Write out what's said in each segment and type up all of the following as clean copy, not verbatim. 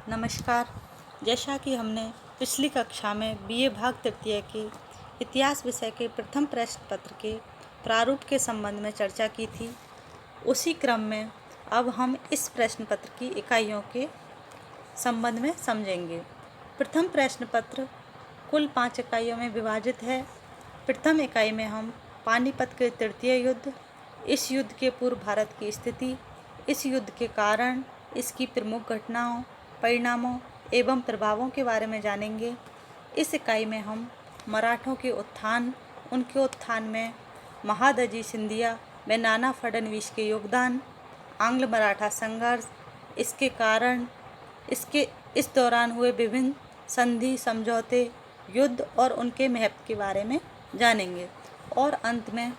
नमस्कार। जैसा कि हमने पिछली कक्षा में बीए भाग तृतीय के इतिहास विषय के प्रथम प्रश्न पत्र के प्रारूप के संबंध में चर्चा की थी, उसी क्रम में अब हम इस प्रश्न पत्र की इकाइयों के संबंध में समझेंगे। प्रथम प्रश्न पत्र कुल 5 इकाइयों में विभाजित है। प्रथम इकाई में हम पानीपत के तृतीय युद्ध, इस युद्ध के पूर्व भारत की स्थिति, इस युद्ध के कारण, इसकी प्रमुख घटनाओं, परिणामों एवं प्रभावों के बारे में जानेंगे। इस इकाई में हम मराठों के उत्थान, उनके उत्थान में महादजी सिंधिया व नाना फडणवीस के योगदान, आंग्ल मराठा संघर्ष, इसके कारण, इस दौरान हुए विभिन्न संधि, समझौते, युद्ध और उनके महत्व के बारे में जानेंगे और अंत में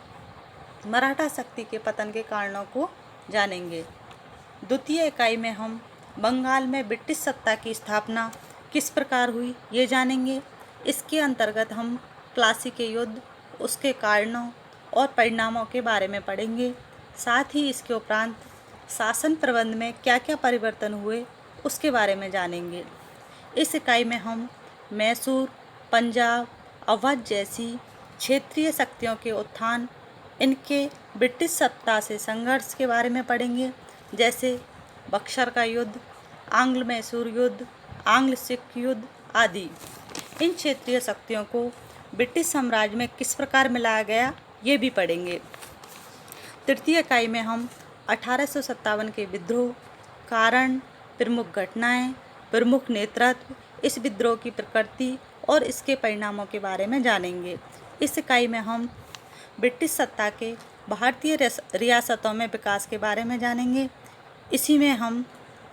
मराठा शक्ति के पतन के कारणों को जानेंगे। द्वितीय इकाई में हम बंगाल में ब्रिटिश सत्ता की स्थापना किस प्रकार हुई ये जानेंगे। इसके अंतर्गत हम प्लासी के युद्ध, उसके कारणों और परिणामों के बारे में पढ़ेंगे। साथ ही इसके उपरांत शासन प्रबंध में क्या क्या परिवर्तन हुए उसके बारे में जानेंगे। इस इकाई में हम मैसूर, पंजाब, अवध जैसी क्षेत्रीय शक्तियों के उत्थान, इनके ब्रिटिश सत्ता से संघर्ष के बारे में पढ़ेंगे, जैसे बक्सर का युद्ध, आंग्ल मैसूर युद्ध, आंग्ल सिख युद्ध आदि। इन क्षेत्रीय शक्तियों को ब्रिटिश साम्राज्य में किस प्रकार मिलाया गया ये भी पढ़ेंगे। तृतीय इकाई में हम 1857 के विद्रोह, कारण, प्रमुख घटनाएं, प्रमुख नेतृत्व, इस विद्रोह की प्रकृति और इसके परिणामों के बारे में जानेंगे। इस इकाई में हम ब्रिटिश सत्ता के भारतीय रियासतों में विकास के बारे में जानेंगे। इसी में हम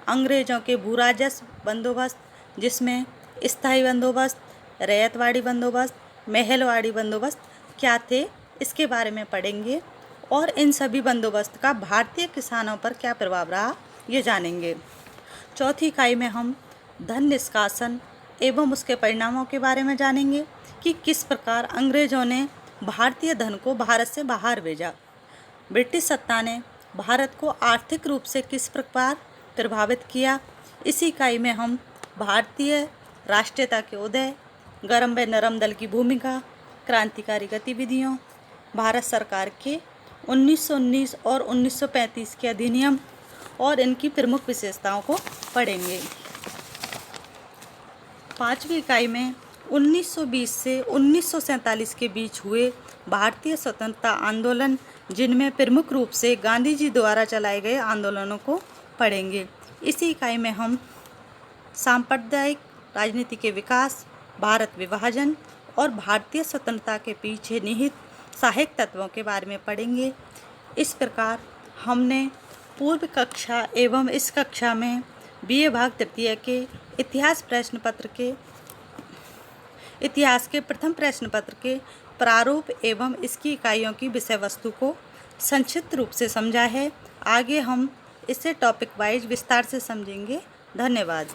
अंग्रेज़ों के भूराजस्व बंदोबस्त, जिसमें स्थायी बंदोबस्त, रैयतवाड़ी बंदोबस्त, महलवाड़ी बंदोबस्त क्या थे इसके बारे में पढ़ेंगे और इन सभी बंदोबस्त का भारतीय किसानों पर क्या प्रभाव रहा ये जानेंगे। चौथी इकाई में हम धन निष्कासन एवं उसके परिणामों के बारे में जानेंगे कि किस प्रकार अंग्रेज़ों ने भारतीय धन को भारत से बाहर भेजा। ब्रिटिश सत्ता ने भारत को आर्थिक रूप से किस प्रकार प्रभावित किया। इसी इकाई में हम भारतीय राष्ट्रीयता के उदय, गरम व नरम दल की भूमिका, क्रांतिकारी गतिविधियों, भारत सरकार के 1919 और 1935 के अधिनियम और इनकी प्रमुख विशेषताओं को पढ़ेंगे। पांचवी इकाई में 1920 से 1947 के बीच हुए भारतीय स्वतंत्रता आंदोलन, जिनमें प्रमुख रूप से गांधी जी द्वारा चलाए गए आंदोलनों को पढ़ेंगे। इसी इकाई में हम सांप्रदायिक राजनीति के विकास, भारत विभाजन और भारतीय स्वतंत्रता के पीछे निहित सहायक तत्वों के बारे में पढ़ेंगे। इस प्रकार हमने पूर्व कक्षा एवं इस कक्षा में बीए भाग तृतीय के इतिहास के प्रथम प्रश्न पत्र के प्रारूप एवं इसकी इकाइयों की विषय वस्तु को संक्षिप्त रूप से समझा है। आगे हम इसे टॉपिक वाइज विस्तार से समझेंगे। धन्यवाद।